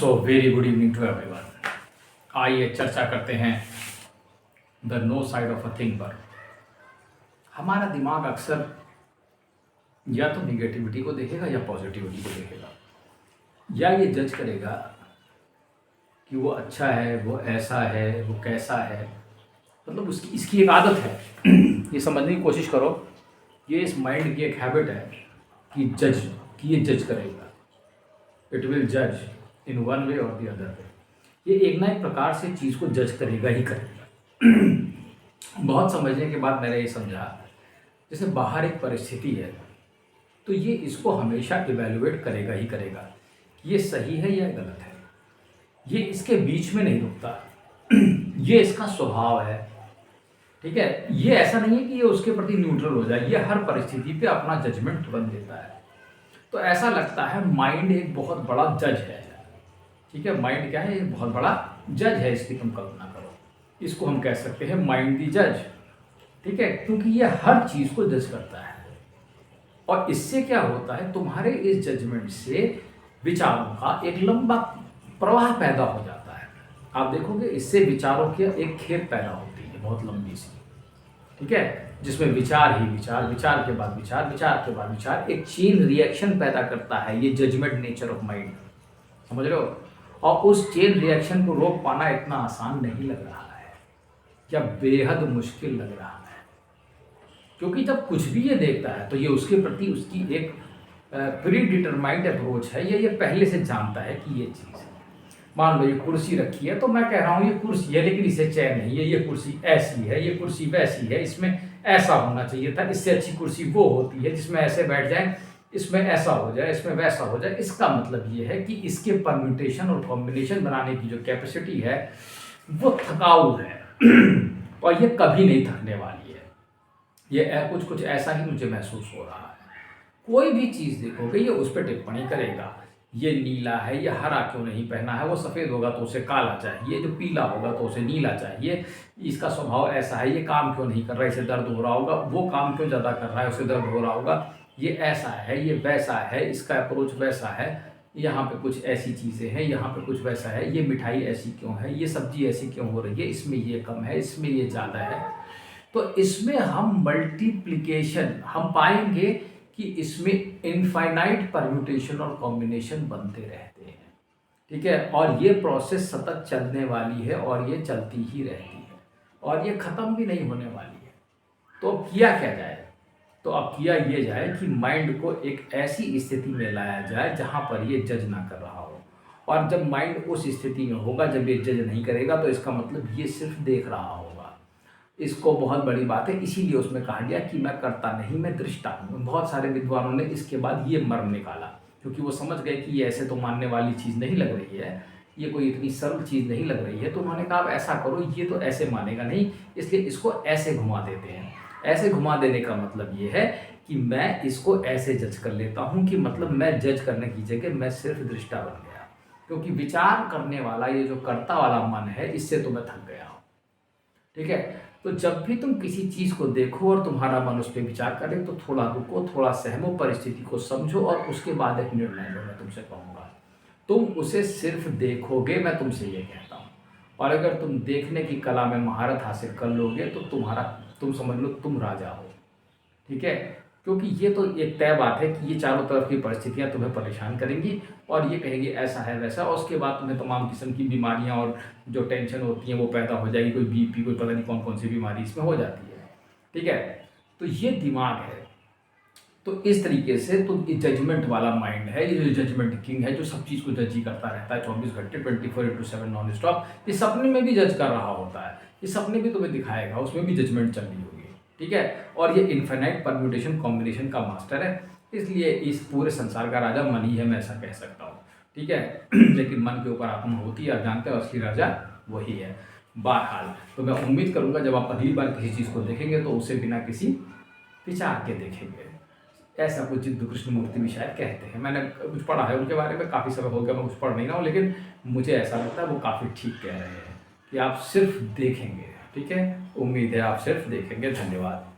So very good evening to everyone. आइए चर्चा करते हैं the no side of a thing पर। हमारा दिमाग अक्सर या तो निगेटिविटी को देखेगा या पॉजिटिविटी को देखेगा, या ये जज करेगा कि वो अच्छा है, वो ऐसा है, वो कैसा है। मतलब उसकी इसकी एक आदत है। ये समझने की कोशिश करो, ये इस माइंड की एक हैबिट है कि ये जज करेगा। इट विल जज इन वन वे और द अदर वे। ये एक ना एक प्रकार से चीज़ को जज करेगा ही करेगा। बहुत समझने के बाद मैंने ये समझा, जैसे बाहर एक परिस्थिति है तो ये इसको हमेशा इवेलुएट करेगा ही करेगा, ये सही है या गलत है। ये इसके बीच में नहीं रुकता। ये इसका स्वभाव है, ठीक है। ये ऐसा नहीं है कि ये उसके प्रति न्यूट्रल हो जाए, ये हर परिस्थिति पे अपना जजमेंट तुरंत देता है। तो ऐसा लगता है माइंड एक बहुत बड़ा जज है, ठीक है। माइंड क्या है? एक बहुत बड़ा जज है। इसकी तुम कल्पना करो, इसको हम कह सकते हैं माइंड दी जज, ठीक है, क्योंकि ये हर चीज़ को जज करता है। और इससे क्या होता है, तुम्हारे इस जजमेंट से विचारों का एक लंबा प्रवाह पैदा हो जाता है। आप देखोगे इससे विचारों की एक खेप पैदा होती है, बहुत लंबी सी, ठीक है, जिसमें विचार ही विचार, विचार के बाद विचार, विचार के बाद विचार, एक चेन रिएक्शन पैदा करता है। ये जजमेंट नेचर ऑफ माइंड, समझ रहे हो। और उस चेन रिएक्शन को रोक पाना इतना आसान नहीं लग रहा है, या बेहद मुश्किल लग रहा है। क्योंकि जब कुछ भी ये देखता है तो ये उसके प्रति उसकी एक प्री डिटरमाइंड अप्रोच है। ये पहले से जानता है कि ये चीज़ है। मान लो ये कुर्सी रखी है, तो मैं कह रहा हूँ ये कुर्सी है, लेकिन इसे चैन नहीं है। ये कुर्सी ऐसी है, ये कुर्सी वैसी है, इसमें ऐसा होना चाहिए था, इससे अच्छी कुर्सी वो होती है जिसमें ऐसे बैठ जाए, इसमें ऐसा हो जाए, इसमें वैसा हो जाए। इसका मतलब ये है कि इसके परम्यूटेशन और कॉम्बिनेशन बनाने की जो कैपेसिटी है वो थकाऊ है और ये कभी नहीं थकने वाली है। ये कुछ ऐसा ही मुझे महसूस हो रहा है। कोई भी चीज़ देखोगे ये उस पर टिप्पणी करेगा। ये नीला है, ये हरा क्यों नहीं पहना है, वो सफ़ेद होगा तो उसे काला चाहिए, जो पीला होगा तो उसे नीला चाहिए, इसका स्वभाव ऐसा है, ये काम क्यों नहीं कर रहा है, इसे दर्द हो रहा होगा, वो काम क्यों ज़्यादा कर रहा है, उसे दर्द हो रहा होगा, ये ऐसा है, ये वैसा है, इसका अप्रोच वैसा है, यहाँ पे कुछ ऐसी चीज़ें हैं, यहाँ पे कुछ वैसा है, ये मिठाई ऐसी क्यों है, ये सब्जी ऐसी क्यों हो रही है, इसमें ये कम है, इसमें ये ज़्यादा है। तो इसमें हम मल्टीप्लिकेशन हम पाएंगे कि इसमें इनफाइनाइट परम्यूटेशन और कॉम्बिनेशन बनते रहते हैं, ठीक है। और ये प्रोसेस सतत चलने वाली है और ये चलती ही रहती है और ये ख़त्म भी नहीं होने वाली है। तो अब किया क्या जाए? तो अब किया ये जाए कि माइंड को एक ऐसी स्थिति में लाया जाए जहाँ पर ये जज ना कर रहा हो। और जब माइंड उस स्थिति में होगा जब ये जज नहीं करेगा, तो इसका मतलब ये सिर्फ देख रहा होगा। इसको बहुत बड़ी बात है, इसीलिए उसमें कहा गया कि मैं कर्ता नहीं, मैं दृष्टा हूँ। बहुत सारे विद्वानों ने इसके बाद ये मर्म निकाला, क्योंकि वो समझ गए कि ये ऐसे तो मानने वाली चीज़ नहीं लग रही है, ये कोई इतनी सरल चीज़ नहीं लग रही है। तो उन्होंने कहा अब ऐसा करो, ये तो ऐसे मानेगा नहीं, इसलिए इसको ऐसे घुमा देते हैं। ऐसे घुमा देने का मतलब ये है कि मैं इसको ऐसे जज कर लेता हूँ कि मतलब मैं जज करने की जगह मैं सिर्फ दृष्टा बन गया, क्योंकि विचार करने वाला ये जो कर्ता वाला मन है, इससे तो मैं थक गया हूँ, ठीक है। तो जब भी तुम किसी चीज़ को देखो और तुम्हारा मन उस पर विचार करे, तो थोड़ा रुको, थोड़ा सहमो, परिस्थिति को समझो और उसके बाद एक निर्णय लो। मैं तुमसे कहूँगा तुम उसे सिर्फ देखोगे, मैं तुमसे ये कहता हूँ। और अगर तुम देखने की कला में महारत हासिल कर लोगे तो तुम समझ लो तुम राजा हो, ठीक है। क्योंकि ये तो एक तय बात है कि ये चारों तरफ की परिस्थितियाँ तुम्हें परेशान करेंगी और ये कहेंगी ऐसा है वैसा, और उसके बाद तुम्हें तमाम किस्म की बीमारियाँ और जो टेंशन होती हैं वो पैदा हो जाएगी। कोई बीपी, कोई पता नहीं कौन कौन सी बीमारी इसमें हो जाती है, ठीक है। तो ये दिमाग है। तो इस तरीके से तो ये जजमेंट वाला माइंड है, ये जो जजमेंट किंग है, जो सब चीज़ को जज ही करता रहता है 24 घंटे 24/7 नॉन स्टॉप। ये सपने में भी जज कर रहा होता है, ये सपने भी तुम्हें दिखाएगा, उसमें भी जजमेंट चल रही होगी, ठीक है। और ये इनफाइनाइट परम्यूटेशन कॉम्बिनेशन का मास्टर है, इसलिए इस पूरे संसार का राजा मन ही है, मैं ऐसा कह सकता हूँ, ठीक है। लेकिन मन के ऊपर आत्मा होती है, आप जानते हैं असली राजा वही है। बहरहाल तो मैं उम्मीद करूँगा जब आप अगली बार किसी चीज़ को देखेंगे तो उसे बिना किसी विचार के देखेंगे। ऐसा कुछ जिद्दू कृष्णमूर्ति भी शायद कहते हैं। मैंने कुछ पढ़ा है उनके बारे में, काफ़ी समय हो गया मैं कुछ पढ़ नहीं रहा हूँ, लेकिन मुझे ऐसा लगता है वो काफ़ी ठीक कह रहे हैं कि आप सिर्फ देखेंगे, ठीक है। उम्मीद है आप सिर्फ देखेंगे। धन्यवाद।